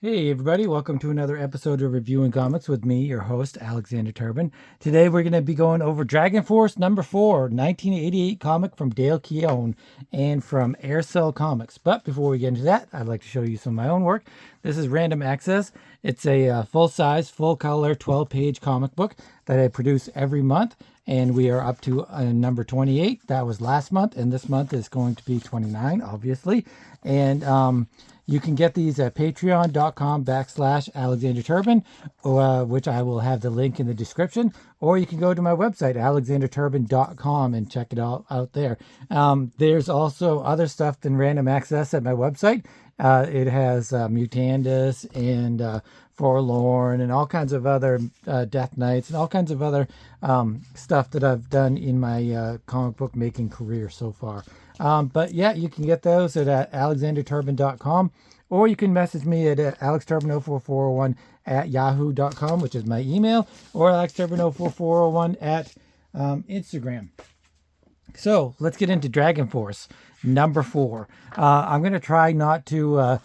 Hey everybody, welcome to another episode of Reviewing Comics with me, your host, Alexander Turbin. Today we're going to be going over DragonForce number 4, 1988 comic from Dale Keown and from Aircel Comics. But before we get into that, I'd like to show you some of my own work. This is Random Access. It's a full-size, full-color, 12-page comic book that I produce every month. And we are up to number 28. That was last month, and this month is going to be 29, obviously. And you can get these at patreon.com/Alexander Turbin, which I will have the link in the description. Or you can go to my website, alexanderturbin.com, and check it all out there. There's also other stuff than Random Access at my website. It has Mutandus and Forlorn and all kinds of other Death Knights and all kinds of other stuff that I've done in my comic book making career so far. But yeah, you can get those at alexanderturbin.com, or you can message me at alexturbin04401 at yahoo.com, which is my email, or alexturbin04401 at Instagram. So let's get into DragonForce number 4. I'm going to try not to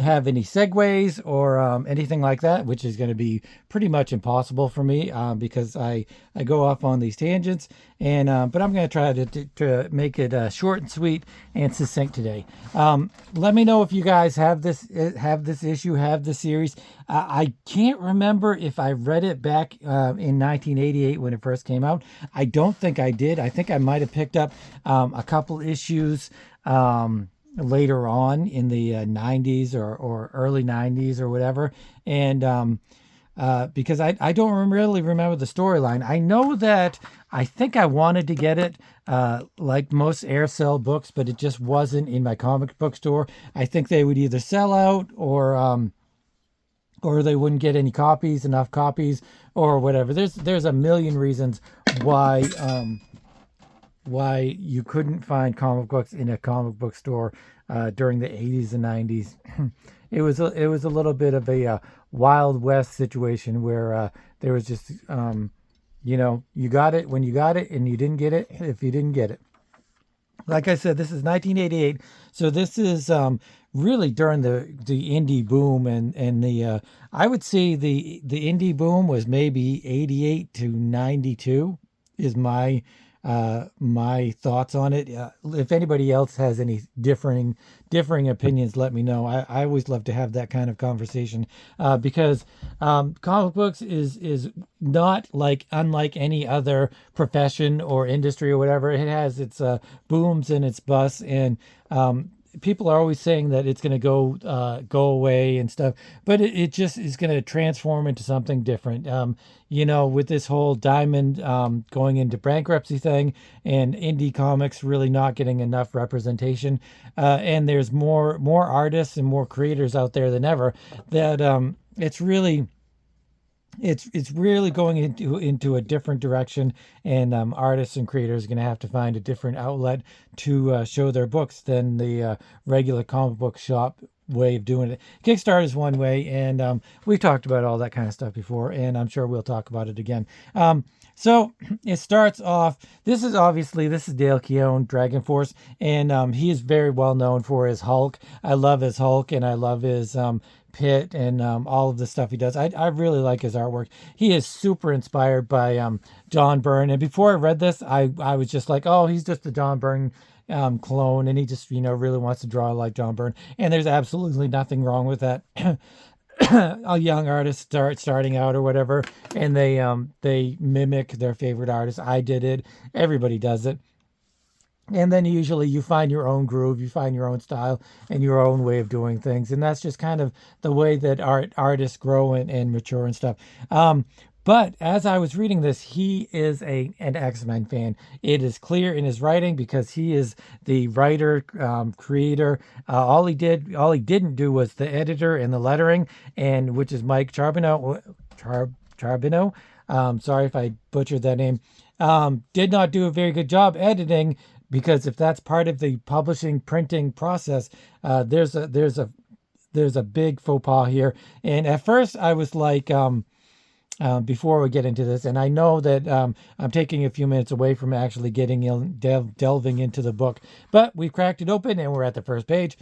have any segues or anything like that, which is going to be pretty much impossible for me because I go off on these tangents. And but I'm going to try to make it short and sweet and succinct today. Let me know if you guys have this issue, have the series. I can't remember if I read it back in 1988 when it first came out. I don't think I did. I think I might have picked up a couple issues later on in the 90s or early 90s or whatever. And because I don't really remember the storyline. I know that I think I wanted to get it like most Aircel books, but it just wasn't in my comic book store. I think they would either sell out or they wouldn't get any enough copies or whatever. There's a million reasons why you couldn't find comic books in a comic book store during the 80s and 90s. It was a little bit of a Wild West situation where there was just, you got it when you got it, and you didn't get it if you didn't get it. Like I said, this is 1988, so this is really during the indie boom, and the I would say the indie boom was maybe 88 to 92 is my thoughts on it. If anybody else has any differing opinions, let me know. I always love to have that kind of conversation because comic books is not unlike any other profession or industry or whatever. It has its booms and its busts, and people are always saying that it's going to go away and stuff, but it just is going to transform into something different. With this whole Diamond going into bankruptcy thing, and indie comics really not getting enough representation, and there's more artists and more creators out there than ever, that it's really going into a different direction, and artists and creators are going to have to find a different outlet to show their books than the regular comic book shop way of doing it. Kickstarter is one way, and we've talked about all that kind of stuff before, and I'm sure we'll talk about it again. So it starts off, this is Dale Keown, DragonForce, and he is very well known for his Hulk. I love his Hulk, and I love his Pit and all of the stuff he does. I really like his artwork. He is super inspired by John Byrne, and before I read this, I was just like, oh, he's just a John Byrne clone, and he just really wants to draw like John Byrne, and there's absolutely nothing wrong with that. A young artist starting out or whatever, and they mimic their favorite artist. I did it. Everybody does it. And then usually you find your own groove, you find your own style and your own way of doing things. And that's just kind of the way that artists grow and mature and stuff. But as I was reading this, he is an X-Men fan. It is clear in his writing because he is the writer, creator. All he didn't do was the editor and the lettering, and which is Mike Charbonneau. Sorry if I butchered that name. Did not do a very good job editing, because if that's part of the publishing printing process, there's a big faux pas here. And at first I was like, before we get into this, and I know that I'm taking a few minutes away from actually delving into the book, but we've cracked it open and we're at the first page.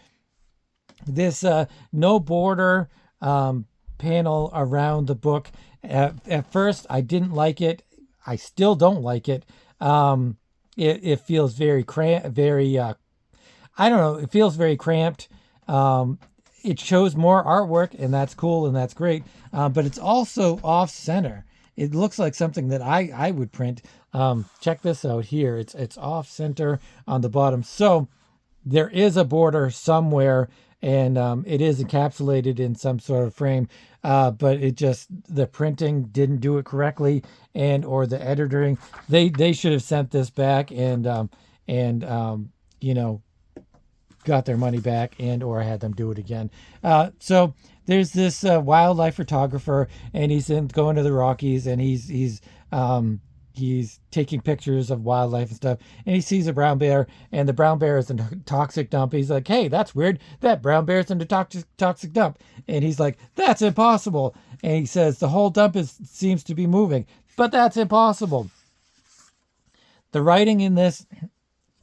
this no border panel around the book. At first, I didn't like it. I still don't like it. It feels very very I don't know. It feels very cramped. Um, it shows more artwork, and that's cool and that's great. But it's also off center. It looks like something that I would print. Check this out here. It's off center on the bottom. So there is a border somewhere, and it is encapsulated in some sort of frame. But it just, the printing didn't do it correctly, and or the editing. They should have sent this back and you know, got their money back and or had them do it again. So there's this wildlife photographer, and he's going to the Rockies, and he's taking pictures of wildlife and stuff, and he sees a brown bear, and the brown bear is in a toxic dump. He's like, hey, that's weird, that brown bear's in a toxic dump. And he's like, that's impossible. And he says the whole dump seems to be moving, but that's impossible. The writing in this,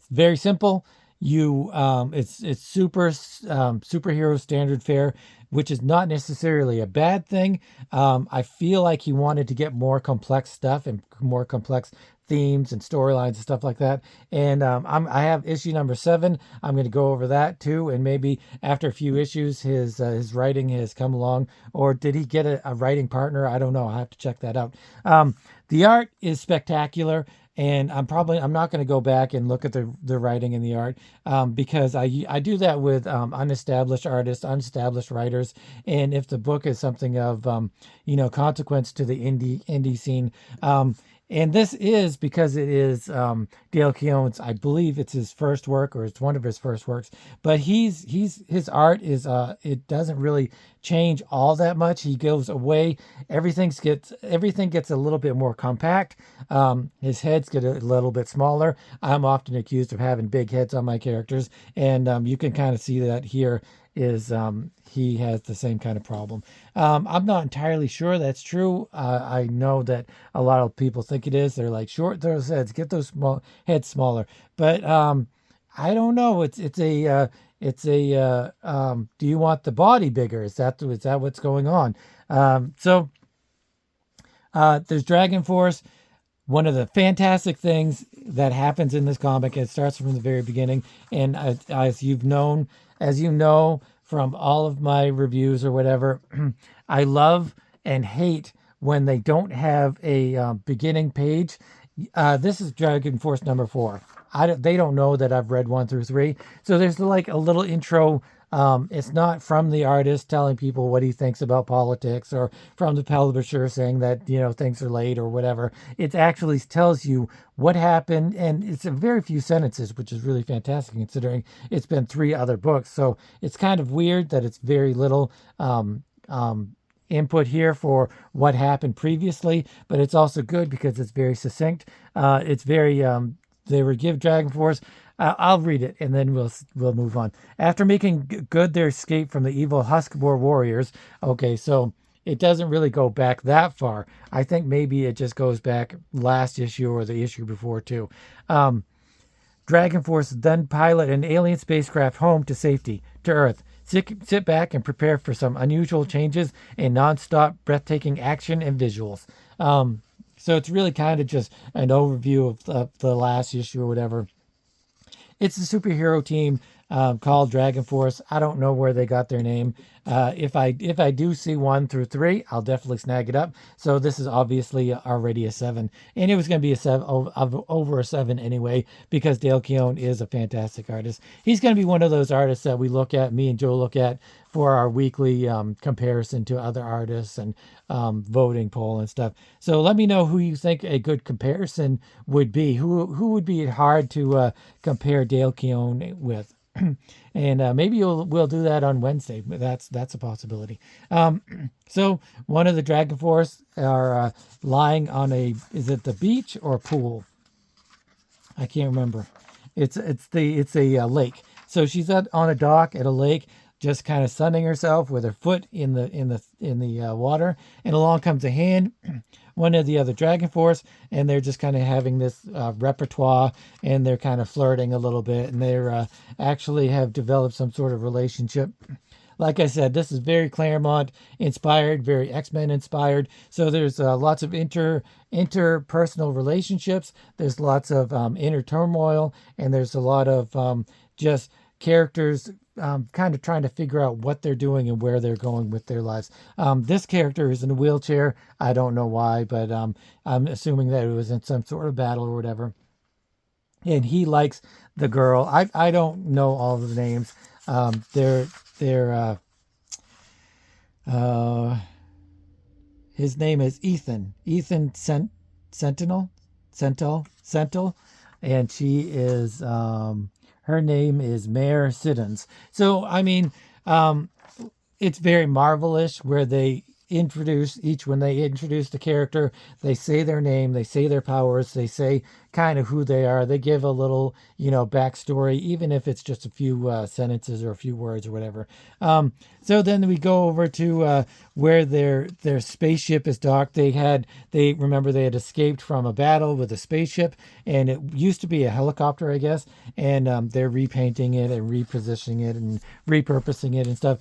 very simple. It's super superhero standard fare, which is not necessarily a bad thing. I feel like he wanted to get more complex stuff and more complex themes and storylines and stuff like that. And I have issue number 7. I'm going to go over that too, and maybe after a few issues, his writing has come along, or did he get a writing partner? I don't know. I'll have to check that out. The art is spectacular. And I'm not going to go back and look at the writing and the art, because I do that with unestablished artists, unestablished writers, and if the book is something of consequence to the indie scene. And this is because it is Dale Keown's, I believe it's his first work, or it's one of his first works. But his art is it doesn't really change all that much. He goes away. Everything gets a little bit more compact. His heads get a little bit smaller. I'm often accused of having big heads on my characters, and you can kind of see that here is he has the same kind of problem. I'm not entirely sure that's true. I know that a lot of people think it is. They're like, short those heads, get those small heads smaller. But I don't know. Do you want the body bigger? Is that what's going on? So there's DragonForce. One of the fantastic things that happens in this comic, it starts from the very beginning, and as you know from all of my reviews or whatever, I love and hate when they don't have a beginning page. This is DragonForce number 4. They don't know that I've read 1 through 3, so there's like a little intro. It's not from the artist telling people what he thinks about politics, or from the publisher saying that things are late or whatever. It actually tells you what happened, and it's a very few sentences, which is really fantastic considering it's been 3 other books. So it's kind of weird that it's very little input here for what happened previously, but it's also good because it's very succinct. It's very they would give DragonForce. I'll read it and then we'll move on. After making good their escape from the evil Huskboar warriors. Okay, so it doesn't really go back that far. I think maybe it just goes back last issue or the issue before too. DragonForce then pilot an alien spacecraft home to safety, to Earth. Sit back and prepare for some unusual changes and non-stop breathtaking action and visuals. So it's really kind of just an overview of the last issue or whatever. It's a superhero team called DragonForce. I don't know where they got their name. If I do see 1 through 3, I'll definitely snag it up. So this is obviously already a 7, and it was going to be a 7 over a 7 anyway, because Dale Keown is a fantastic artist. He's going to be one of those artists that me and Joe look at for our weekly comparison to other artists and voting poll and stuff. So let me know who you think a good comparison would be. Who would be hard to compare Dale Keown with? And maybe we'll do that on Wednesday. That's a possibility. So one of the DragonForce are lying on is it the beach or pool? I can't remember. It's a lake. So she's on a dock at a lake, just kind of sunning herself with her foot in the water, and along comes a hand, one of the other DragonForce, and they're just kind of having this repertoire, and they're kind of flirting a little bit, and they're actually have developed some sort of relationship. like I said, this is very Claremont inspired, very X-Men inspired. So there's lots of interpersonal relationships. There's lots of inner turmoil, and there's a lot of just characters kind of trying to figure out what they're doing and where they're going with their lives. This character is in a wheelchair. I don't know why, but I'm assuming that it was in some sort of battle or whatever. And he likes the girl. I don't know all the names. They're uh, his name is Ethan. Sentinel, Sentinel, and she is her name is Mare Siddons. So I mean, it's very Marvelish where they when they introduce the character, they say their name, they say their powers, they say kind of who they are, they give a little backstory, even if it's just a few sentences or a few words or whatever. So then we go over to where their spaceship is docked. They had escaped from a battle with a spaceship, and it used to be a helicopter, I guess, and they're repainting it and repositioning it and repurposing it and stuff.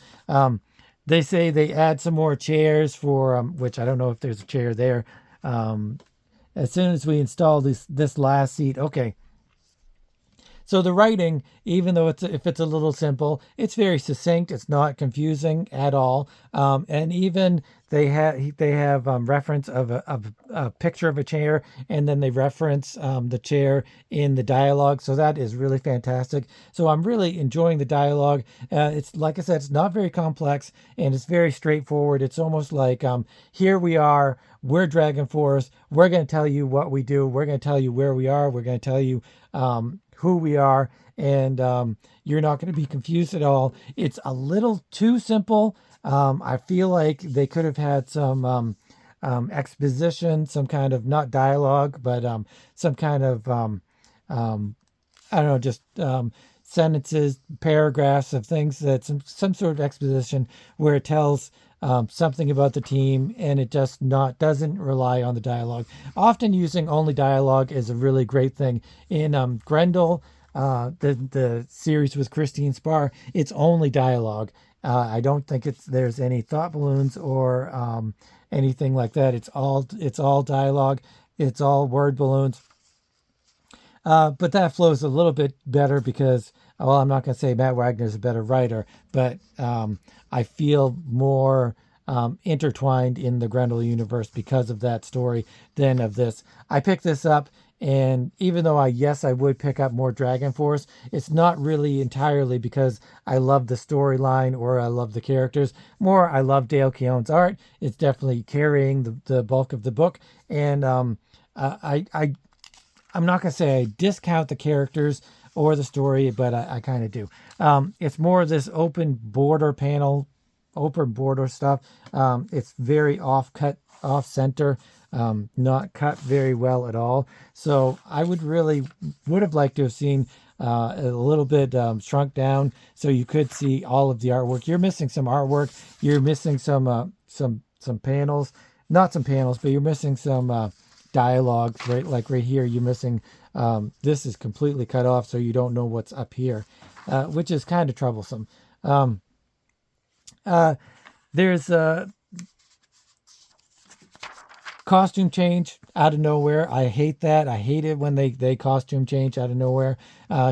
They say they add some more chairs for, which I don't know if there's a chair there. As soon as we install this last seat, okay. So the writing, even though if it's a little simple, it's very succinct. It's not confusing at all. And even they have reference of a picture of a chair, and then they reference the chair in the dialogue. So that is really fantastic. So I'm really enjoying the dialogue. It's like I said, it's not very complex, and it's very straightforward. It's almost like here we are. We're DragonForce. We're going to tell you what we do. We're going to tell you where we are. We're going to tell you who we are, and you're not going to be confused at all. It's a little too simple. I feel like they could have had some exposition, some kind of, not dialogue, but some kind of I don't know, just sentences, paragraphs of things, that some sort of exposition where it tells something about the team, and it just doesn't rely on the dialogue. Often using only dialogue is a really great thing. In Grendel, the series with Christine Spar, it's only dialogue. I don't think there's any thought balloons or anything like that. It's all dialogue. It's all word balloons. But that flows a little bit better because, well, I'm not going to say Matt Wagner's a better writer, but I feel more intertwined in the Grendel universe because of that story than of this. I picked this up, and even though I would pick up more DragonForce, it's not really entirely because I love the storyline or I love the characters. More, I love Dale Keown's art. It's definitely carrying the bulk of the book, and I'm not going to say I discount the characters or the story, but I kind of do. It's more of this open border stuff. It's very off center, not cut very well at all. So I would have liked to have seen a little bit shrunk down so you could see all of the artwork. You're missing some artwork. You're missing some panels, not some panels, but you're missing some dialogue, right? Like right here, you're missing, this is completely cut off, so you don't know what's up here, which is kind of troublesome. There's a costume change out of nowhere. I hate that. I hate it when they costume change out of nowhere.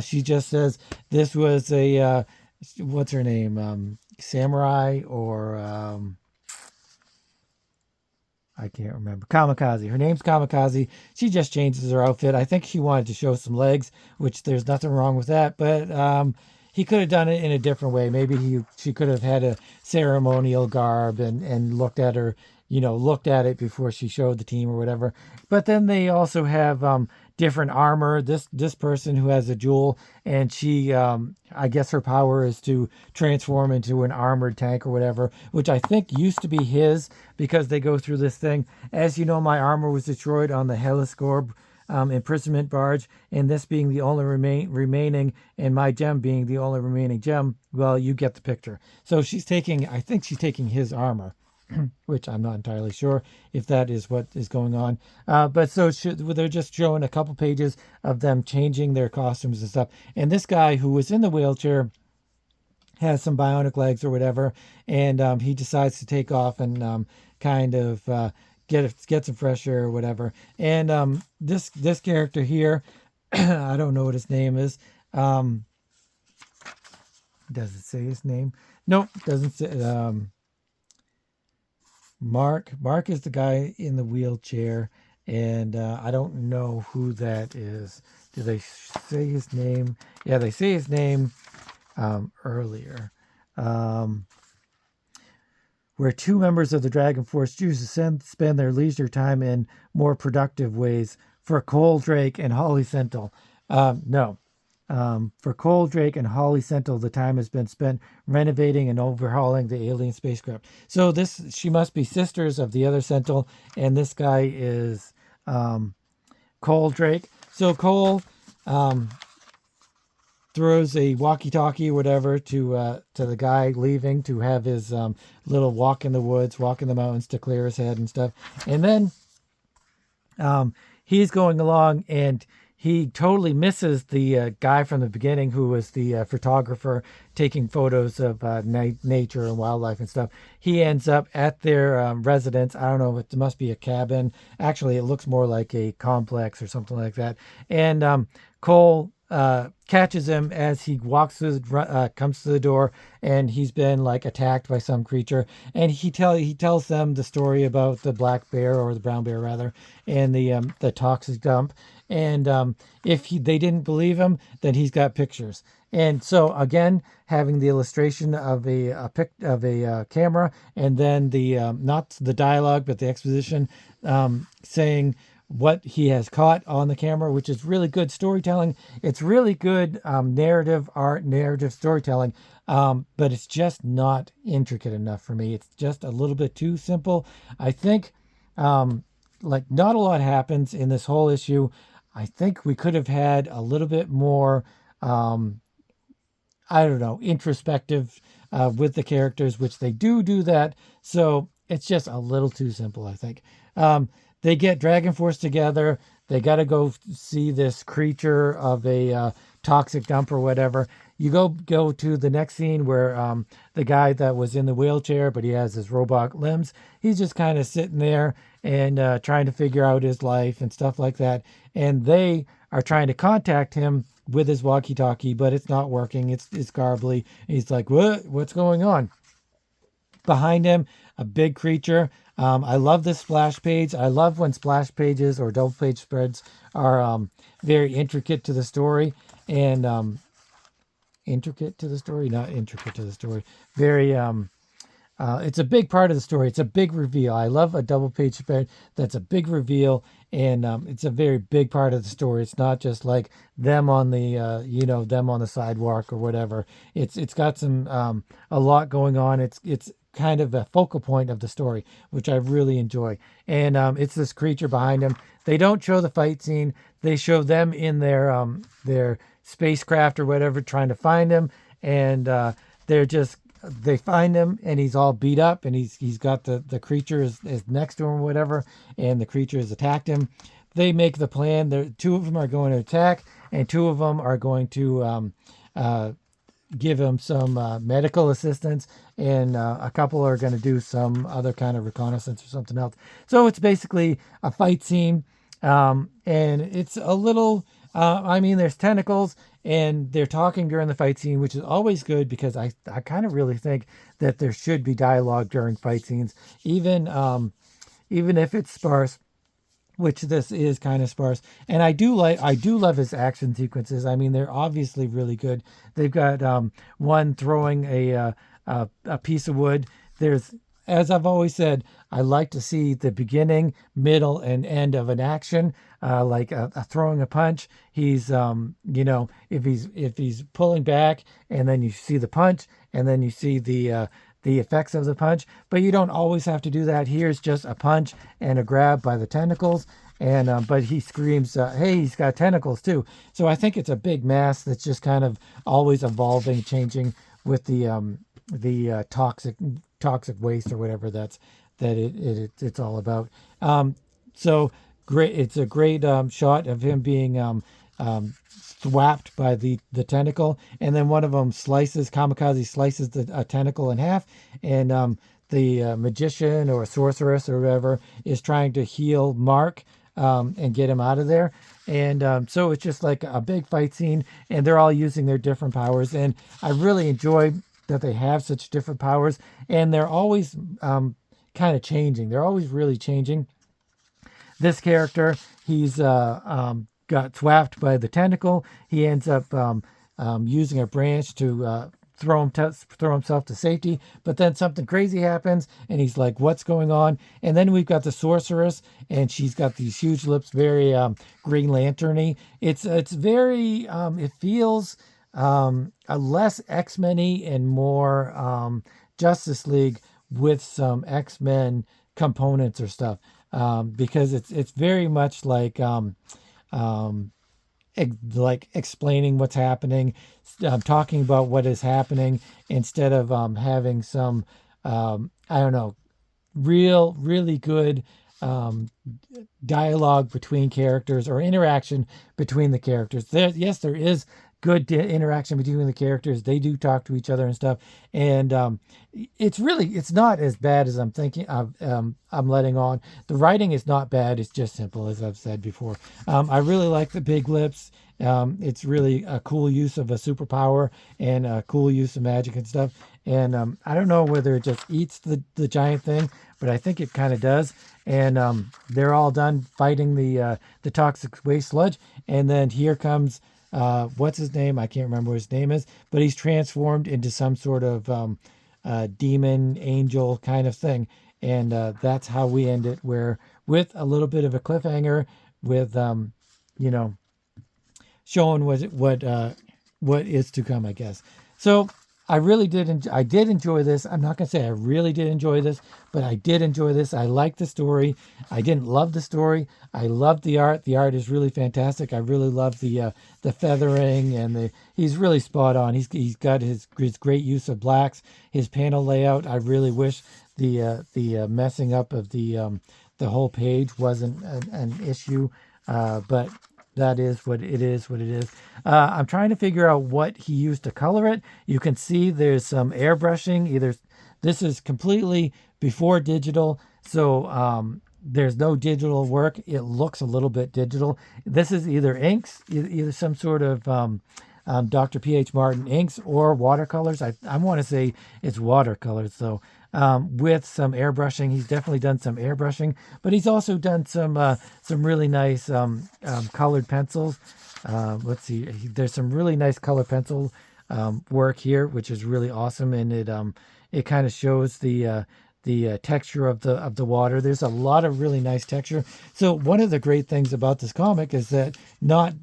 She just says this was a, what's her name? Samurai or, I can't remember. Kamikaze. Her name's Kamikaze. She just changes her outfit. I think she wanted to show some legs, which there's nothing wrong with that. But he could have done it in a different way. Maybe she could have had a ceremonial garb and looked at her, looked at it before she showed the team or whatever. But then they also have different armor. This person who has a jewel, and she, I guess her power is to transform into an armored tank or whatever, which I think used to be his, because they go through this thing. As you know, my armor was destroyed on the Hellescorp imprisonment barge, and this being the only remaining, and my gem being the only remaining gem, well, you get the picture. So I think she's taking his armor, which I'm not entirely sure if that is what is going on. But so they're just showing a couple pages of them changing their costumes and stuff. And this guy who was in the wheelchair, has some bionic legs or whatever, and he decides to take off and kind of get some fresh air or whatever. And this character here, I don't know what his name is. Does it say his name? Nope, doesn't say. Mark is the guy in the wheelchair, and I don't know who that is. Do they say his name? Yeah, they say his name earlier. Where two members of the Dragon Force choose to spend their leisure time in more productive ways. For Cole Drake and Holly Sentinel. No. For Cole Drake and Holly Sentinel, the time has been spent renovating and overhauling the alien spacecraft. So she must be sisters of the other Sentinel, and this guy is Cole Drake. So Cole throws a walkie-talkie or whatever to the guy leaving to have his little walk in the woods, walk in the mountains to clear his head and stuff. And then he's going along, and he totally misses the guy from the beginning who was the photographer taking photos of nature and wildlife and stuff. He ends up at their residence. I don't know, it must be a cabin. Actually, it looks more like a complex or something like that. And Cole catches him as he walks through comes to the door, and he's been like attacked by some creature, and he tells them the story about the black bear, or the brown bear rather, and the toxic dump. And if they didn't believe him, then he's got pictures. And so again, having the illustration of a camera, and then the not the dialogue but the exposition saying what he has caught on the camera, which is really good storytelling. It's really good narrative storytelling, but it's just not intricate enough for me. It's just a little bit too simple. I think like not a lot happens in this whole issue. I think we could have had a little bit more, introspective with the characters, which they do that. So it's just a little too simple, I think. They get DragonForce together. They got to go see this creature of a toxic dump or whatever. You go to the next scene where the guy that was in the wheelchair, but he has his robot limbs. He's just kind of sitting there and trying to figure out his life and stuff like that. And they are trying to contact him with his walkie-talkie, but it's not working. It's garbly. He's like, what's going on? Behind him, a big creature. I love this splash page. I love when splash pages or double page spreads are very intricate to the story, and intricate to the story, not intricate to the story. Very, it's a big part of the story. It's a big reveal. I love a double page spread that's a big reveal, and it's a very big part of the story. It's not just like them on the, them on the sidewalk or whatever. It's got some a lot going on. It's kind of a focal point of the story, which I really enjoy. And it's this creature behind him. They don't show the fight scene. They show them in their spacecraft or whatever, trying to find him. And they find him, and he's all beat up, and he's got the creature is next to him or whatever, and the creature has attacked him. They make the plan. Two of them are going to attack, and two of them are going to give him some medical assistance, and a couple are going to do some other kind of reconnaissance or something else. So it's basically a fight scene, and it's a little, there's tentacles, and they're talking during the fight scene, which is always good, because I kind of really think that there should be dialogue during fight scenes, even if it's sparse, which this is kind of sparse. And I do love his action sequences. I mean, they're obviously really good. They've got one throwing a piece of wood. There's, as I've always said, I like to see the beginning, middle, and end of an action, like a throwing a punch. He's, if he's pulling back, and then you see the punch, and then you see the effects of the punch, but you don't always have to do that. Here's just a punch and a grab by the tentacles, and but he screams, hey, he's got tentacles too. So I think it's a big mass that's just kind of always evolving, changing with the toxic waste or whatever it's all about. So great, it's a great shot of him being swapped by the tentacle, and then one of them Kamikaze slices the tentacle in half, and the magician or sorceress or whatever is trying to heal Mark and get him out of there. And so it's just like a big fight scene, and they're all using their different powers. And I really enjoy that they have such different powers, and they're always kind of changing. They're always really changing. This character, he's got swapped by the tentacle. He ends up using a branch to throw himself to safety, but then something crazy happens and he's like, what's going on? And then we've got the sorceress, and she's got these huge lips, very Green Lantern-y. It's very it feels a less X-Men-y and more Justice League with some X-Men components or stuff, because it's very much like explaining what's happening, talking about what is happening, instead of having some I don't know, really good dialogue between characters or interaction between the characters. There is good interaction between the characters. They do talk to each other and stuff, and it's not as bad as I'm thinking. I'm letting on. The writing is not bad. It's just simple, as I've said before. I really like the big lips. It's really a cool use of a superpower and a cool use of magic and stuff. And I don't know whether it just eats the giant thing, but I think it kind of does. And they're all done fighting the toxic waste sludge, and then here comes what's his name? I can't remember what his name is, but he's transformed into some sort of demon angel kind of thing, and that's how we end it. Where with a little bit of a cliffhanger, with you know, showing what is to come, I guess. So I really I did enjoy this. I'm not gonna say I really did enjoy this, but I did enjoy this. I liked the story. I didn't love the story. I loved the art. The art is really fantastic. I really love the feathering, and he's really spot on. He's got his great use of blacks. His panel layout. I really wish the messing up of the whole page wasn't an issue, but that is what it is. I'm trying to figure out what he used to color it. You can see there's some airbrushing. Either this is completely before digital, so there's no digital work. It looks a little bit digital. This is either inks, either some sort of Dr. P.H. Martin inks or watercolors. I want to say it's watercolors, so with some airbrushing. He's definitely done some airbrushing, but he's also done some really nice colored pencils. Let's see, there's some really nice color pencil work here, which is really awesome, and it kind of shows the texture of the water. There's a lot of really nice texture. So one of the great things about this comic is that not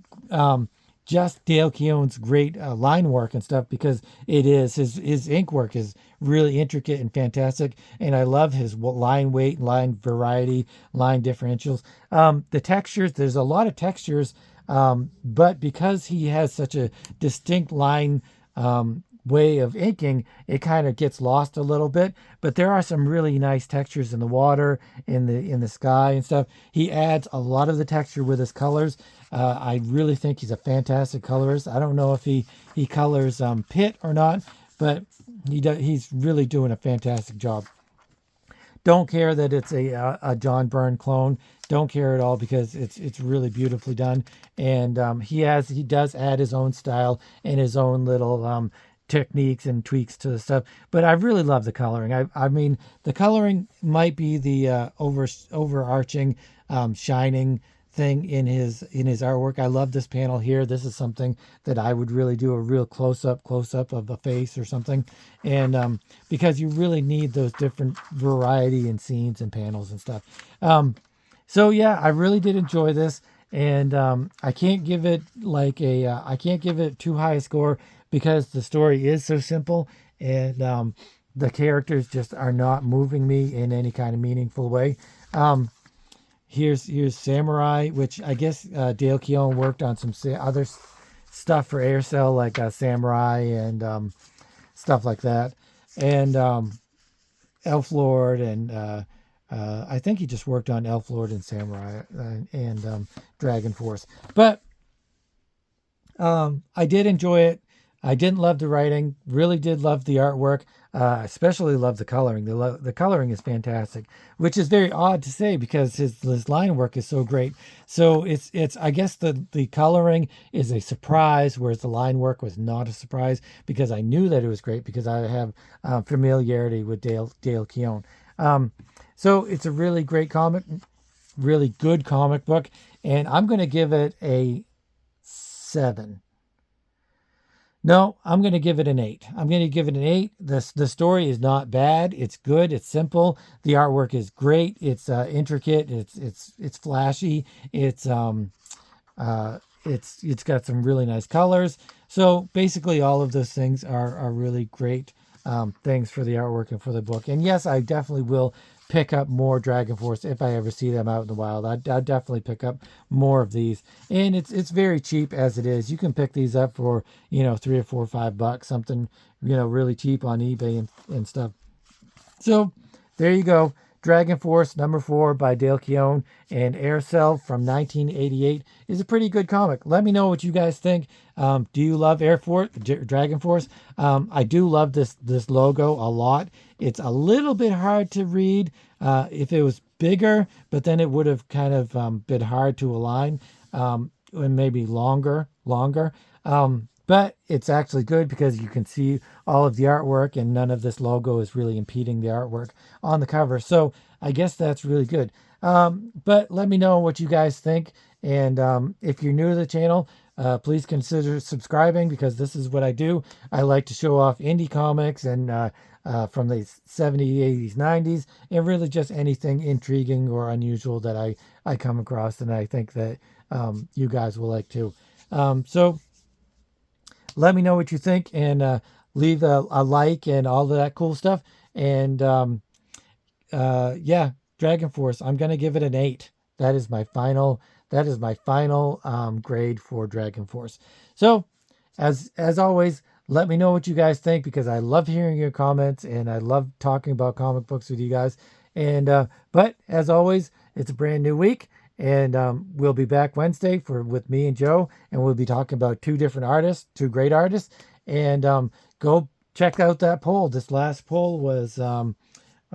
just Dale Keown's great line work and stuff, because it is his ink work is really intricate and fantastic, and I love his line weight, line variety, line differentials. The textures, there's a lot of textures, but because he has such a distinct line way of inking, it kind of gets lost a little bit. But there are some really nice textures in the water, in the sky and stuff. He adds a lot of the texture with his colors. I really think he's a fantastic colorist. I don't know if he colors Pitt or not, but he's really doing a fantastic job. Don't care that it's a John Byrne clone. Don't care at all, because it's really beautifully done. And he does add his own style and his own little techniques and tweaks to the stuff. But I really love the coloring. I mean, the coloring might be the overarching shining thing in his artwork. I love this panel here. This is something that I would really do a real close up of a face or something, and because you really need those different variety in scenes and panels and stuff. So yeah, I really did enjoy this, and I can't give it I can't give it too high a score, because the story is so simple, and the characters just are not moving me in any kind of meaningful way. Here's Samurai, which I guess Dale Keown worked on some other stuff for Aircel, like Samurai and stuff like that, and Elf Lord, and I think he just worked on Elf Lord and Samurai and DragonForce. But I did enjoy it. I didn't love the writing. Really did love the artwork. Especially love the coloring. The coloring is fantastic, which is very odd to say because his line work is so great. So it's I guess the coloring is a surprise, whereas the line work was not a surprise because I knew that it was great because I have familiarity with Dale Keown. Um, so it's a really great comic, really good comic book, and I'm going to give it a 7. No, I'm going to give it an 8. I'm going to give it an 8. The story is not bad. It's good. It's simple. The artwork is great. It's intricate. It's flashy. It's got some really nice colors. So basically, all of those things are really great things for the artwork and for the book. And yes, I definitely will pick up more Dragon Force if I ever see them out in the wild. I'd definitely pick up more of these. And it's very cheap as it is. You can pick these up for $3 or $4 or $5, something really cheap on eBay and stuff. So there you go. Dragon Force #4 by Dale Keown and Aircel from 1988 is a pretty good comic. Let me know what you guys think. Do you love Dragon Force? I do love this logo a lot. It's a little bit hard to read if it was bigger, but then it would have kind of been hard to align and maybe longer. But it's actually good because you can see all of the artwork and none of this logo is really impeding the artwork on the cover. So I guess that's really good. But let me know what you guys think. And if you're new to the channel, please consider subscribing because this is what I do. I like to show off indie comics and from the 70s, 80s, 90s, and really just anything intriguing or unusual that I come across and I think that you guys will like too. So let me know what you think and leave a like and all of that cool stuff. And yeah, Dragon Force, I'm gonna give it an 8. That is my final. That is my final grade for Dragon Force. So, as always, let me know what you guys think because I love hearing your comments and I love talking about comic books with you guys. And but as always, it's a brand new week, and we'll be back Wednesday with me and Joe, and we'll be talking about two great artists. And go check out that poll. This last poll was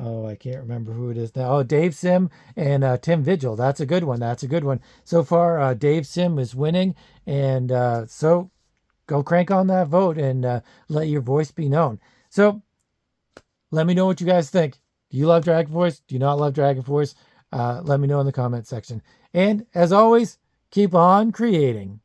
oh, I can't remember who it is now. Oh, Dave Sim and Tim Vigil. That's a good one. That's a good one. So far, Dave Sim is winning, and so go crank on that vote and let your voice be known. So let me know what you guys think. Do you love Dragon Force? Do you not love Dragon Force? Let me know in the comment section. And as always, keep on creating.